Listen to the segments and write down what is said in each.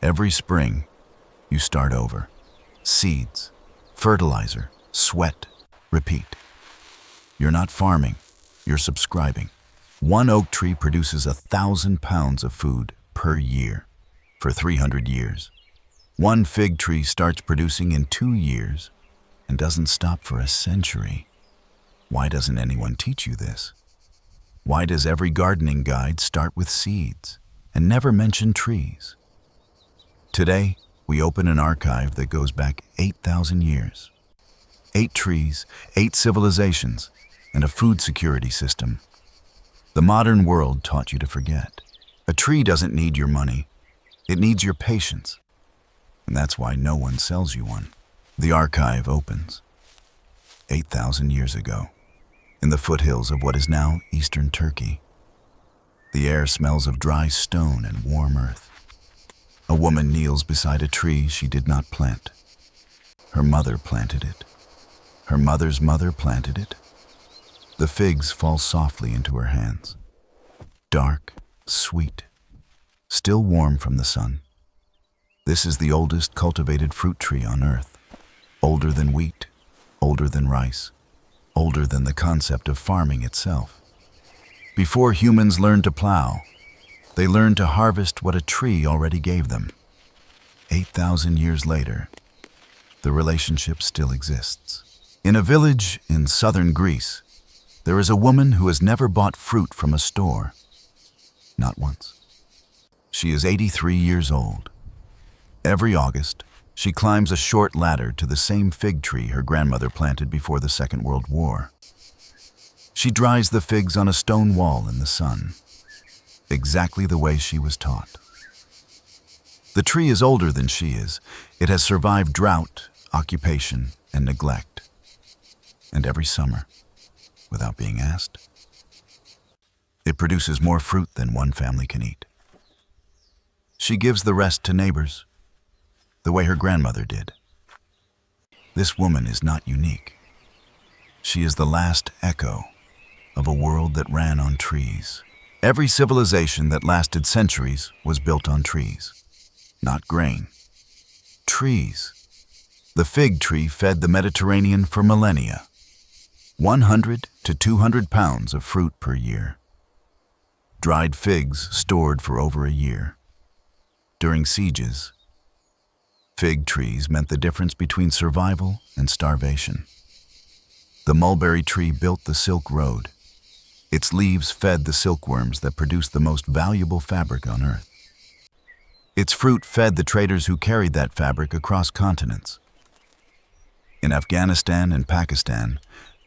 Every spring, you start over. Seeds, fertilizer, sweat, repeat. You're not farming, you're subscribing. One oak tree produces 1,000 pounds of food per year for 300 years. One fig tree starts producing in 2 years and doesn't stop for a century. Why doesn't anyone teach you this? Why does every gardening guide start with seeds and never mention trees? Today, we open an archive that goes back 8,000 years. 8 trees, 8 civilizations, and a food security system. The modern world taught you to forget. A tree doesn't need your money. It needs your patience. And that's why no one sells you one. The archive opens 8,000 years ago, in the foothills of what is now eastern Turkey. The air smells of dry stone and warm earth. A woman kneels beside a tree she did not plant. Her mother planted it. Her mother's mother planted it. The figs fall softly into her hands. Dark, sweet, still warm from the sun. This is the oldest cultivated fruit tree on earth. Older than wheat, older than rice, older than the concept of farming itself. Before humans learned to plow, they learned to harvest what a tree already gave them. 8,000 years later, the relationship still exists. In a village in southern Greece, there is a woman who has never bought fruit from a store. Not once. She is 83 years old. Every August, she climbs a short ladder to the same fig tree her grandmother planted before the Second World War. She dries the figs on a stone wall in the sun, exactly the way she was taught. The tree is older than she is. It has survived drought, occupation, and neglect. And every summer, without being asked, it produces more fruit than one family can eat. She gives the rest to neighbors, the way her grandmother did. This woman is not unique. She is the last echo of a world that ran on trees. Every civilization that lasted centuries was built on trees, not grain. Trees. The fig tree fed the Mediterranean for millennia. 100 to 200 pounds of fruit per year. Dried figs stored for over a year. During sieges, fig trees meant the difference between survival and starvation. The mulberry tree built the Silk Road. Its leaves fed the silkworms that produced the most valuable fabric on earth. Its fruit fed the traders who carried that fabric across continents. In Afghanistan and Pakistan,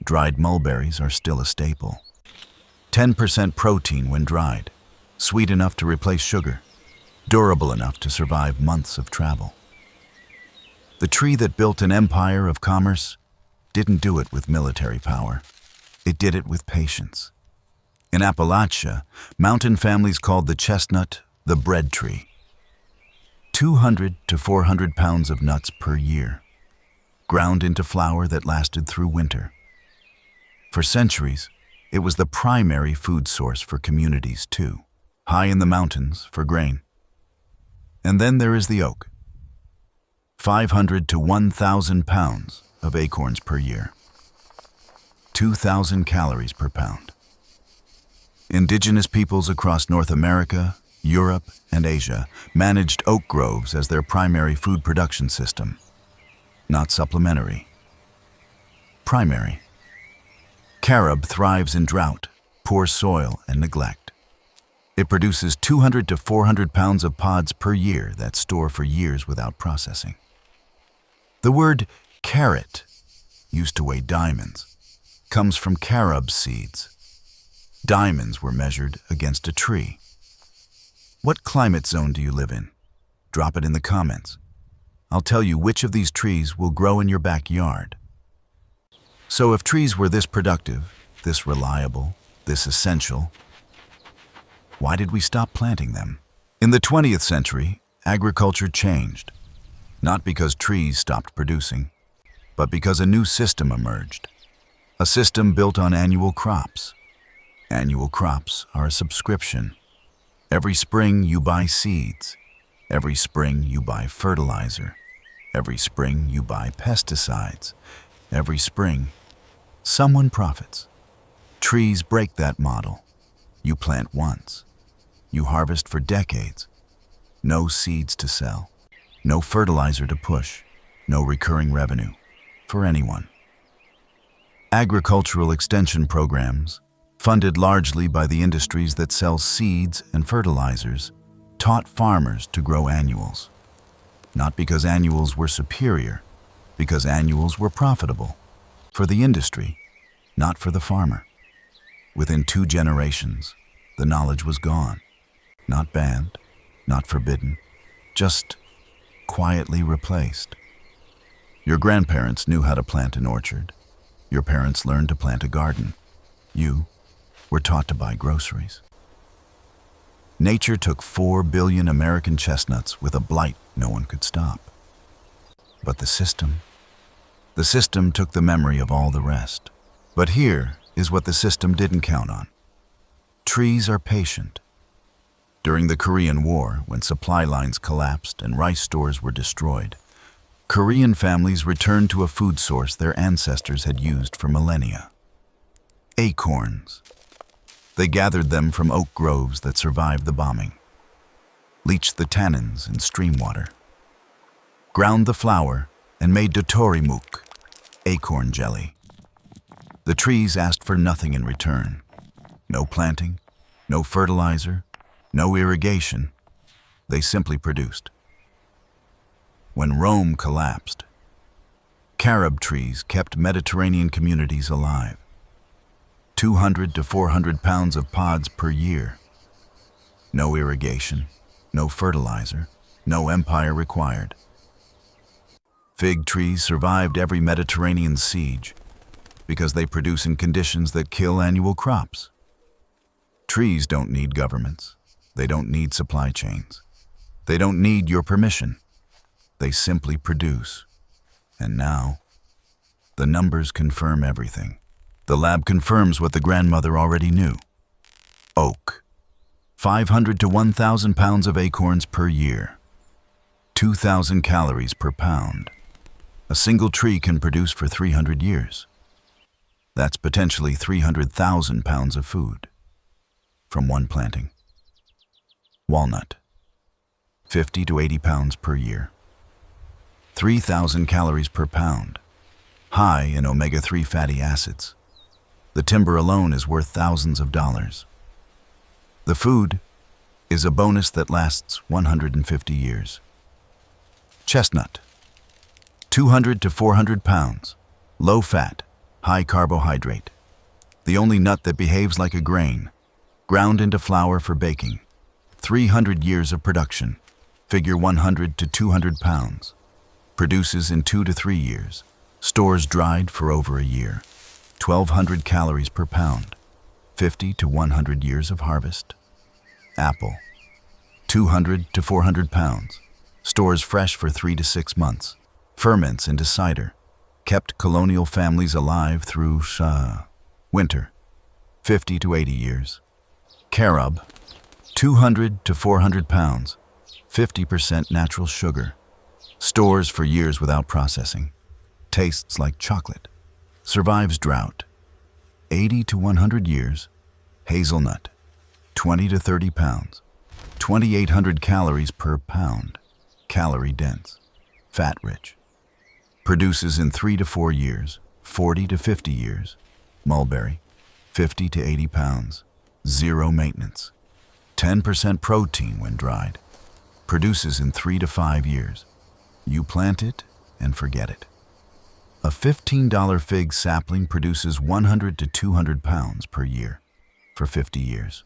dried mulberries are still a staple. 10% protein when dried, sweet enough to replace sugar, durable enough to survive months of travel. The tree that built an empire of commerce didn't do it with military power. It did it with patience. In Appalachia, mountain families called the chestnut the bread tree. 200 to 400 pounds of nuts per year, ground into flour that lasted through winter. For centuries, it was the primary food source for communities too, high in the mountains for grain. And then there is the oak. 500 to 1,000 pounds of acorns per year. 2,000 calories per pound. Indigenous peoples across North America, Europe, and Asia managed oak groves as their primary food production system. Not supplementary. Primary. Carob thrives in drought, poor soil, and neglect. It produces 200 to 400 pounds of pods per year that store for years without processing. The word carat, used to weigh diamonds, comes from carob seeds. Diamonds were measured against a tree. What climate zone do you live in? Drop it in the comments. I'll tell you which of these trees will grow in your backyard. So if trees were this productive, this reliable, this essential, why did we stop planting them? In the 20th century, agriculture changed. Not because trees stopped producing, but because a new system emerged. A system built on annual crops. Annual crops are a subscription. Every spring you buy seeds. Every spring you buy fertilizer. Every spring you buy pesticides. Every spring, someone profits. Trees break that model. You plant once. You harvest for decades. No seeds to sell. No fertilizer to push. No recurring revenue for anyone. Agricultural extension programs, funded largely by the industries that sell seeds and fertilizers, taught farmers to grow annuals. Not because annuals were superior, because annuals were profitable. For the industry, not for the farmer. Within 2 generations, the knowledge was gone. Not banned, not forbidden, just quietly replaced. Your grandparents knew how to plant an orchard. Your parents learned to plant a garden. You were taught to buy groceries. Nature took 4 billion American chestnuts with a blight no one could stop. But the system took the memory of all the rest. But here is what the system didn't count on. Trees are patient. During the Korean War, when supply lines collapsed and rice stores were destroyed, Korean families returned to a food source their ancestors had used for millennia. Acorns. They gathered them from oak groves that survived the bombing, leached the tannins in stream water, ground the flour, and made dotori mook, acorn jelly. The trees asked for nothing in return. No planting, no fertilizer, no irrigation. They simply produced. When Rome collapsed, carob trees kept Mediterranean communities alive. 200 to 400 pounds of pods per year. No irrigation, no fertilizer, no empire required. Fig trees survived every Mediterranean siege because they produce in conditions that kill annual crops. Trees don't need governments. They don't need supply chains. They don't need your permission. They simply produce. And now, the numbers confirm everything. The lab confirms what the grandmother already knew. Oak. 500 to 1,000 pounds of acorns per year. 2,000 calories per pound. A single tree can produce for 300 years. That's potentially 300,000 pounds of food from one planting. Walnut. 50 to 80 pounds per year. 3,000 calories per pound. High in omega-3 fatty acids. The timber alone is worth thousands of dollars. The food is a bonus that lasts 150 years. Chestnut. 200 to 400 pounds. Low fat, high carbohydrate. The only nut that behaves like a grain. Ground into flour for baking. 300 years of production. Figure 100 to 200 pounds. Produces in 2 to 3 years. Stores dried for over a year. 1,200 calories per pound. 50 to 100 years of harvest. Apple. 200 to 400 pounds. Stores fresh for 3 to 6 months. Ferments into cider. Kept colonial families alive through winter. 50 to 80 years. Carob. 200 to 400 pounds. 50% natural sugar. Stores for years without processing. Tastes like chocolate. Survives drought. 80 to 100 years. Hazelnut. 20 to 30 pounds. 2,800 calories per pound. Calorie dense. Fat rich. Produces in 3 to 4 years. 40 to 50 years. Mulberry. 50 to 80 pounds. Zero maintenance. 10% protein when dried. Produces in 3 to 5 years. You plant it and forget it. A $15 fig sapling produces 100 to 200 pounds per year for 50 years.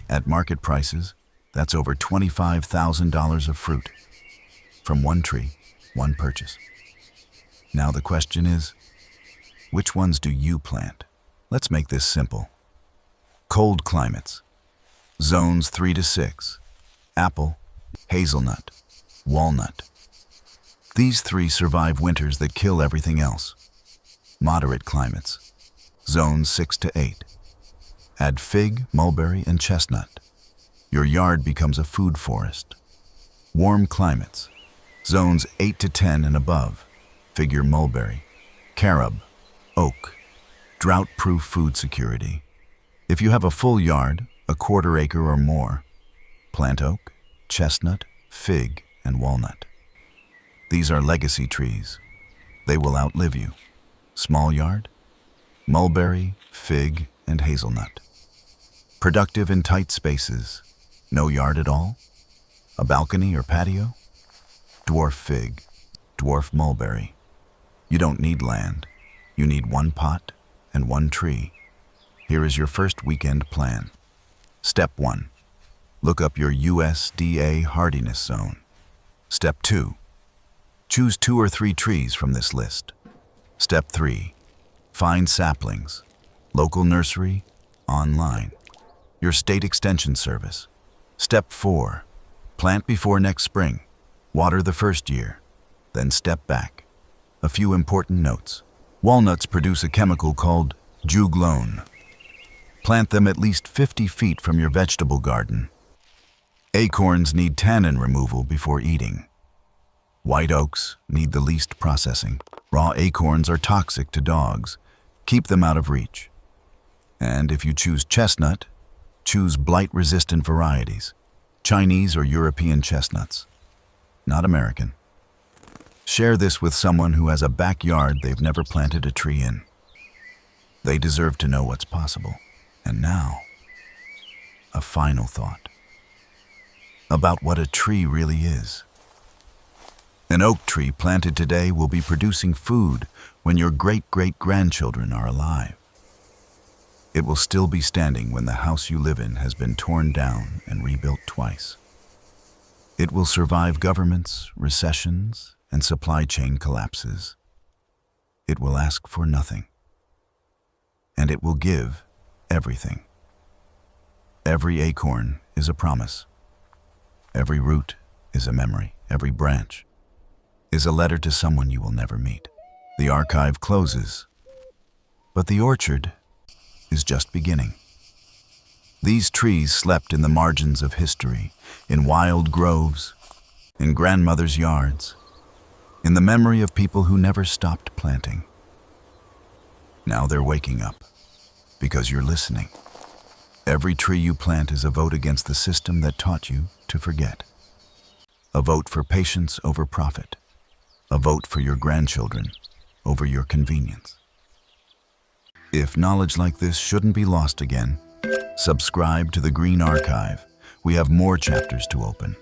At market prices, that's over $25,000 of fruit from one tree, one purchase. Now the question is, which ones do you plant? Let's make this simple. Cold climates. Zones 3 to 6. Apple, hazelnut, walnut. These 3 survive winters that kill everything else. Moderate climates. Zones 6 to 8. Add fig, mulberry, and chestnut. Your yard becomes a food forest. Warm climates, zones 8 to 10 and above, figure mulberry. Carob, oak, drought-proof food security. If you have a full yard, a quarter acre or more, plant oak, chestnut, fig, and walnut. These are legacy trees. They will outlive you. Small yard, mulberry, fig, and hazelnut. Productive in tight spaces. No yard at all? A balcony or patio? Dwarf fig, dwarf mulberry. You don't need land. You need one pot and one tree. Here is your first weekend plan. Step 1. Look up your USDA hardiness zone. Step 2. Choose 2 or 3 trees from this list. Step 3. Find saplings. Local nursery, online. Your state extension service. Step 4. Plant before next spring. Water the first year. Then step back. A few important notes. Walnuts produce a chemical called juglone. Plant them at least 50 feet from your vegetable garden. Acorns need tannin removal before eating. White oaks need the least processing. Raw acorns are toxic to dogs. Keep them out of reach. And if you choose chestnut, choose blight-resistant varieties, Chinese or European chestnuts, not American. Share this with someone who has a backyard they've never planted a tree in. They deserve to know what's possible. And now, a final thought about what a tree really is. An oak tree planted today will be producing food when your great-great-grandchildren are alive. It will still be standing when the house you live in has been torn down and rebuilt twice. It will survive governments, recessions, and supply chain collapses. It will ask for nothing. And it will give everything. Every acorn is a promise. Every root is a memory. Every branch is a letter to someone you will never meet. The archive closes, but the orchard is just beginning. These trees slept in the margins of history, in wild groves, in grandmothers' yards, in the memory of people who never stopped planting. Now they're waking up, because you're listening. Every tree you plant is a vote against the system that taught you to forget. A vote for patience over profit. A vote for your grandchildren over your convenience. If knowledge like this shouldn't be lost again, subscribe to the Green Archive. We have more chapters to open.